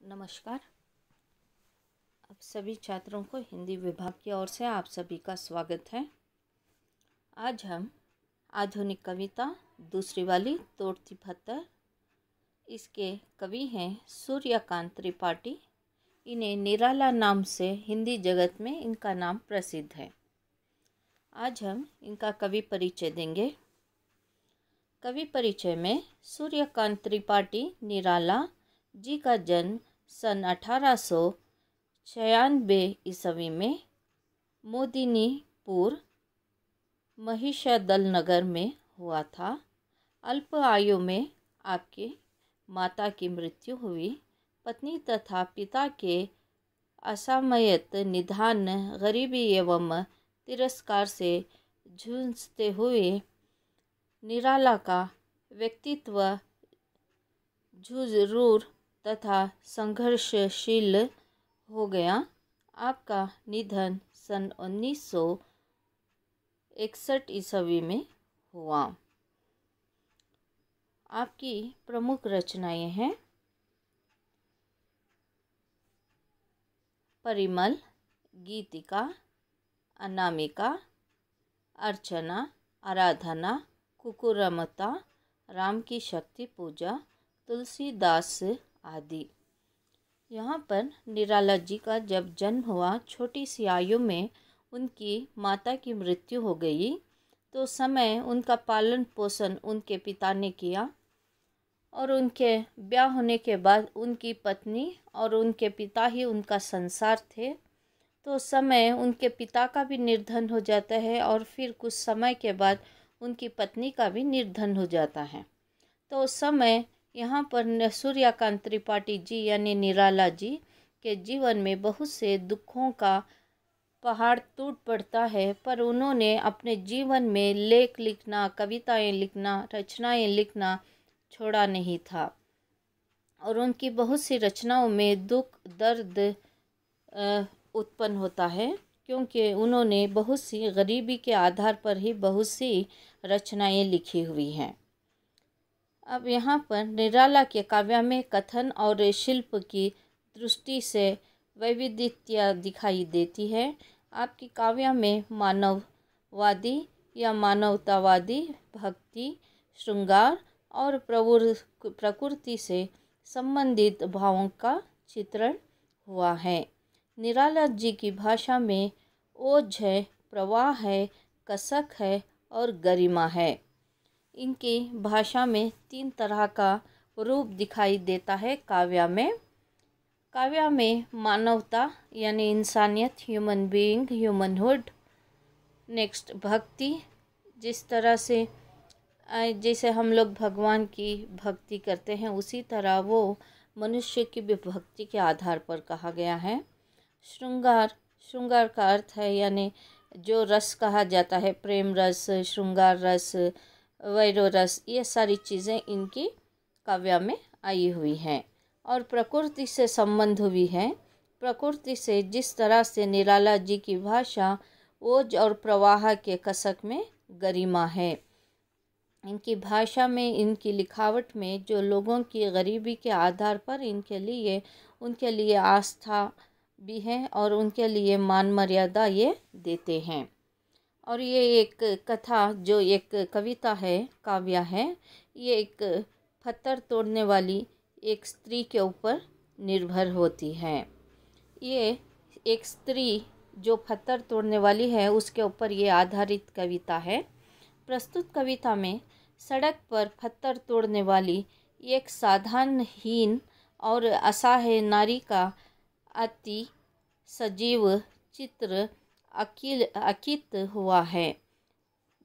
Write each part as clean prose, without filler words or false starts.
नमस्कार। आप सभी छात्रों को हिंदी विभाग की ओर से आप सभी का स्वागत है। आज हम आधुनिक कविता दूसरी वाली तोड़ती पत्थर, इसके कवि हैं सूर्यकांत त्रिपाठी। इन्हें निराला नाम से हिंदी जगत में इनका नाम प्रसिद्ध है। आज हम इनका कवि परिचय देंगे। कवि परिचय में सूर्यकांत त्रिपाठी निराला जी का जन्म सन 1896 ईस्वी में मोदिनीपुर महिषादल नगर में हुआ था। अल्प आयु में आपकी माता की मृत्यु हुई। पत्नी तथा पिता के असामयिक निधन, गरीबी एवं तिरस्कार से जूझते हुए निराला का व्यक्तित्व झुझारू तथा संघर्षशील हो गया। आपका निधन सन 1961 ईस्वी में हुआ। आपकी प्रमुख रचनाएं हैं परिमल, गीतिका, अनामिका, अर्चना, आराधना, कुकुरमता, राम की शक्ति पूजा, तुलसीदास आदि। यहाँ पर निराला जी का जब जन्म हुआ, छोटी सी आयु में उनकी माता की मृत्यु हो गई। तो समय उनका पालन पोषण उनके पिता ने किया और उनके ब्याह होने के बाद उनकी पत्नी और उनके पिता ही उनका संसार थे। तो समय उनके पिता का भी निर्धन हो जाता है और फिर कुछ समय के बाद उनकी पत्नी का भी निर्धन हो जाता है। तो उस समय यहाँ पर सूर्यकांत त्रिपाठी जी यानी निराला जी के जीवन में बहुत से दुखों का पहाड़ टूट पड़ता है, पर उन्होंने अपने जीवन में लेख लिखना, कविताएं लिखना, रचनाएं लिखना छोड़ा नहीं था। और उनकी बहुत सी रचनाओं में दुख दर्द उत्पन्न होता है, क्योंकि उन्होंने बहुत सी गरीबी के आधार पर ही बहुत सी रचनाएं लिखी हुई हैं। अब यहाँ पर निराला के काव्य में कथन और शिल्प की दृष्टि से वैविध्यता दिखाई देती है। आपकी काव्य में मानववादी या मानवतावादी, भक्ति, श्रृंगार और प्रकृति से संबंधित भावों का चित्रण हुआ है। निराला जी की भाषा में ओज है, प्रवाह है, कसक है और गरिमा है। इनकी भाषा में 3 तरह का रूप दिखाई देता है काव्य में मानवता यानी इंसानियत, ह्यूमन बीइंग, ह्यूमनहुड। नेक्स्ट भक्ति, जिस तरह से जैसे हम लोग भगवान की भक्ति करते हैं उसी तरह वो मनुष्य की भी भक्ति के आधार पर कहा गया है। श्रृंगार का अर्थ है यानी जो रस कहा जाता है, प्रेम रस, श्रृंगार रस, वैरो रस, ये सारी चीज़ें इनकी काव्य में आई हुई हैं। और प्रकृति से संबंध भी है। प्रकृति से जिस तरह से निराला जी की भाषा ओज और प्रवाह के कसक में गरिमा है। इनकी भाषा में, इनकी लिखावट में जो लोगों की गरीबी के आधार पर उनके लिए आस्था भी है और उनके लिए मान मर्यादा ये देते हैं। और ये एक कथा, जो एक कविता है, काव्य है, ये एक पत्थर तोड़ने वाली एक स्त्री के ऊपर निर्भर होती है। ये एक स्त्री जो पत्थर तोड़ने वाली है उसके ऊपर ये आधारित कविता है। प्रस्तुत कविता में सड़क पर पत्थर तोड़ने वाली एक साधनहीन और असहाय नारी का अति सजीव चित्र अंकित हुआ है।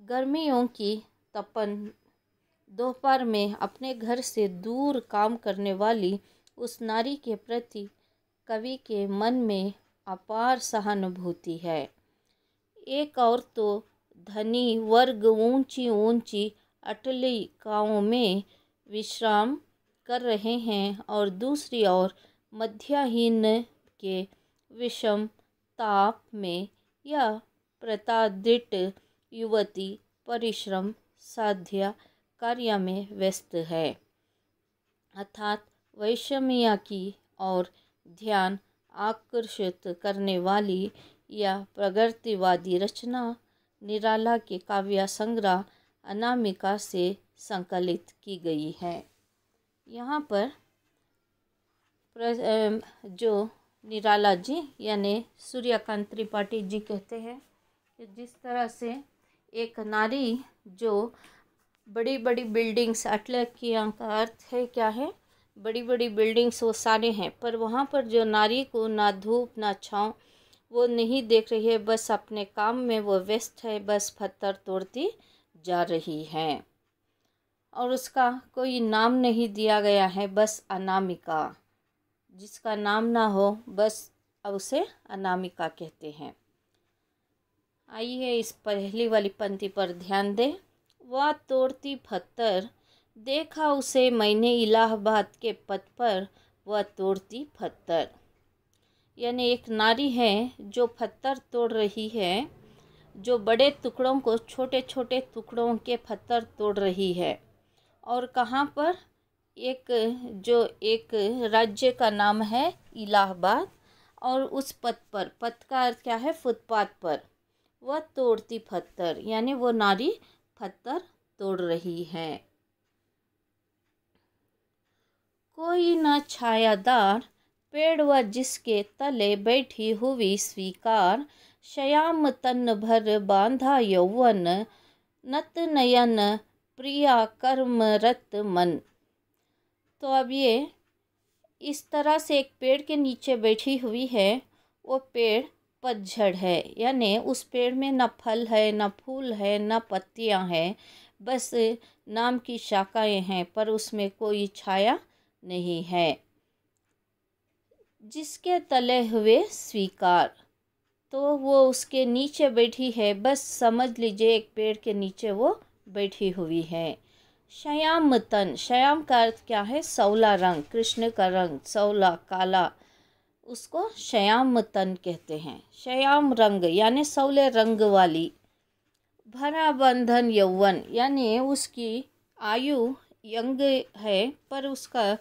गर्मियों की तपन दोपहर में अपने घर से दूर काम करने वाली उस नारी के प्रति कवि के मन में अपार सहानुभूति है। एक और तो धनी वर्ग ऊंची ऊंची अट्टालिकाओं में विश्राम कर रहे हैं और दूसरी ओर मध्यहीन के विषम ताप में यह प्रताड़ित युवती परिश्रम साध्य कार्य में व्यस्त है, अर्थात वैषम्य की और ध्यान आकर्षित करने वाली यह प्रगतिवादी रचना निराला के काव्य संग्रह अनामिका से संकलित की गई है। यहाँ पर जो निराला जी यानी सूर्यकांत त्रिपाठी जी कहते हैं कि जिस तरह से एक नारी जो बड़ी बड़ी बिल्डिंग्स, अट्लैकिया का अर्थ है क्या है, बड़ी बड़ी बिल्डिंग्स वो सारे हैं, पर वहाँ पर जो नारी को ना धूप ना छाँव वो नहीं देख रही है, बस अपने काम में वो व्यस्त है, बस पत्थर तोड़ती जा रही है और उसका कोई नाम नहीं दिया गया है, बस अनामिका। जिसका नाम ना हो बस उसे अनामिका कहते हैं। आइए इस पहली वाली पंक्ति पर ध्यान दें। वह तोड़ती पत्थर, देखा उसे मैंने इलाहाबाद के पथ पर, वह तोड़ती पत्थर। यानी एक नारी है जो पत्थर तोड़ रही है, जो बड़े टुकड़ों को छोटे छोटे टुकड़ों के पत्थर तोड़ रही है। और कहाँ पर? एक राज्य का नाम है इलाहाबाद, और उस पथ पर, पथ का अर्थ क्या है? फुटपाथ पर। वह तोड़ती पत्थर यानी वो नारी पत्थर तोड़ रही है। कोई न छायादार पेड़ व जिसके तले बैठी हुई स्वीकार, श्याम तन भर बांधा यौवन, नत नयन प्रिया कर्मरत मन। तो अब ये इस तरह से एक पेड़ के नीचे बैठी हुई है। वो पेड़ पतझड़ है, यानी उस पेड़ में न फल है, न फूल है, न पत्तियां हैं, बस नाम की शाखाएं हैं, पर उसमें कोई छाया नहीं है। जिसके तले हुए स्वीकार, तो वो उसके नीचे बैठी है, बस समझ लीजिए एक पेड़ के नीचे वो बैठी हुई है। श्याम तन, श्याम का अर्थ क्या है? सौला रंग, कृष्ण का रंग सौला काला, उसको श्याम तन कहते हैं। श्याम रंग यानी सौले रंग वाली। भरा बंधन यौवन यानी उसकी आयु यंग है, पर उसका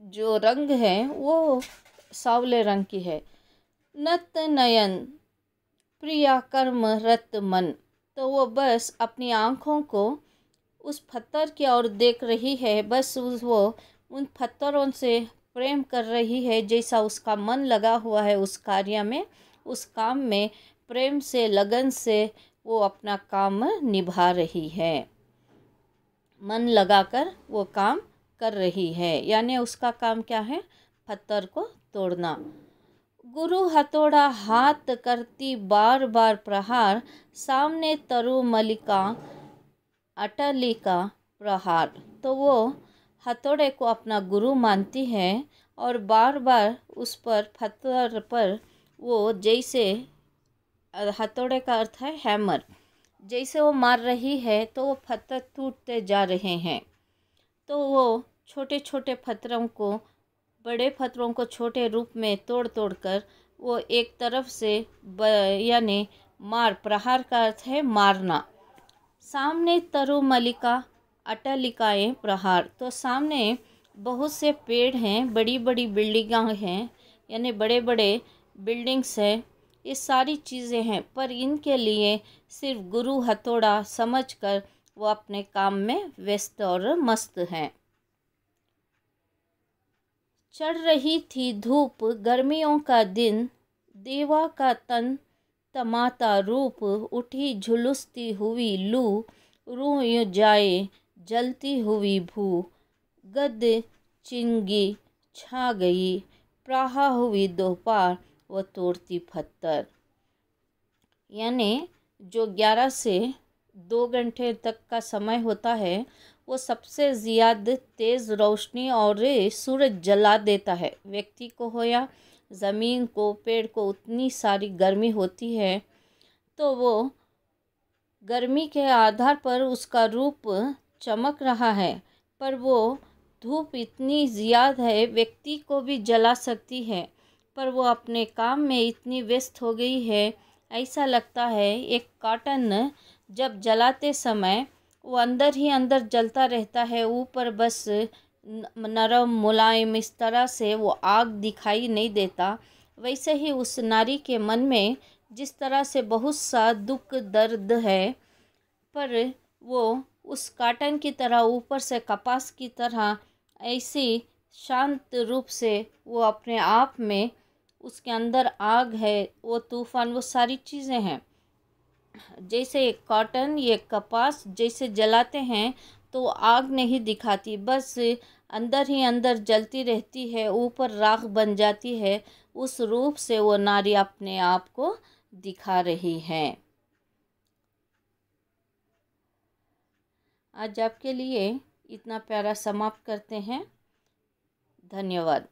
जो रंग है वो सावले रंग की है। नत नयन प्रिया कर्म रत मन, तो वो बस अपनी आँखों को उस पत्थर की ओर देख रही है, बस वो उन पत्थरों से प्रेम कर रही है, जैसा उसका मन लगा हुआ है उस कार्य में, उस काम में प्रेम से लगन से वो अपना काम निभा रही है, मन लगाकर वो काम कर रही है। यानी उसका काम क्या है? पत्थर को तोड़ना। गुरु हथौड़ा हाथ करती बार बार प्रहार, सामने तरु मलिका अटलिका प्रहार। तो वो हथौड़े को अपना गुरु मानती है और बार बार उस पर पत्थर पर वो जैसे, हथौड़े का अर्थ है हैमर, जैसे वो मार रही है तो वो पत्थर टूटते जा रहे हैं। तो वो छोटे छोटे पत्थरों को, बड़े पत्थरों को छोटे रूप में तोड़ तोड़ कर वो एक तरफ से यानी मार, प्रहार का अर्थ है मारना। सामने तरु मलिका अटलिकाएँ प्रहार, तो सामने बहुत से पेड़ हैं, बड़ी बड़ी बिल्डिंगां हैं, यानी बड़े बड़े बिल्डिंग्स हैं, ये सारी चीज़ें हैं, पर इनके लिए सिर्फ गुरु हथौड़ा समझकर वो अपने काम में व्यस्त और मस्त हैं। चढ़ रही थी धूप, गर्मियों का दिन, देवा का तन तमाता रूप, उठी झुलसती हुई लू, रूह यूं जाए जलती हुई भू, गद चिंगी छा गई, प्राहा हुई दोपहर, व तोड़ती पत्थर। यानी जो 11 से 2 घंटे तक का समय होता है वो सबसे ज़्यादा तेज़ रोशनी और सूरज जला देता है। व्यक्ति को हो या ज़मीन को, पेड़ को उतनी सारी गर्मी होती है, तो वो गर्मी के आधार पर उसका रूप चमक रहा है, पर वो धूप इतनी ज़्यादा है व्यक्ति को भी जला सकती है, पर वो अपने काम में इतनी व्यस्त हो गई है, ऐसा लगता है एक कॉटन जब जलाते समय वो अंदर ही अंदर जलता रहता है, ऊपर बस नरम मुलायम इस तरह से वो आग दिखाई नहीं देता, वैसे ही उस नारी के मन में जिस तरह से बहुत सा दुख दर्द है, पर वो उस काटन की तरह, ऊपर से कपास की तरह ऐसी शांत रूप से वो अपने आप में, उसके अंदर आग है, वो तूफान, वो सारी चीज़ें हैं। जैसे कॉटन, ये कपास जैसे जलाते हैं तो आग नहीं दिखाती, बस अंदर ही अंदर जलती रहती है, ऊपर राख बन जाती है। उस रूप से वो नारी अपने आप को दिखा रही है। आज आपके लिए इतना प्यारा समाप्त करते हैं। धन्यवाद।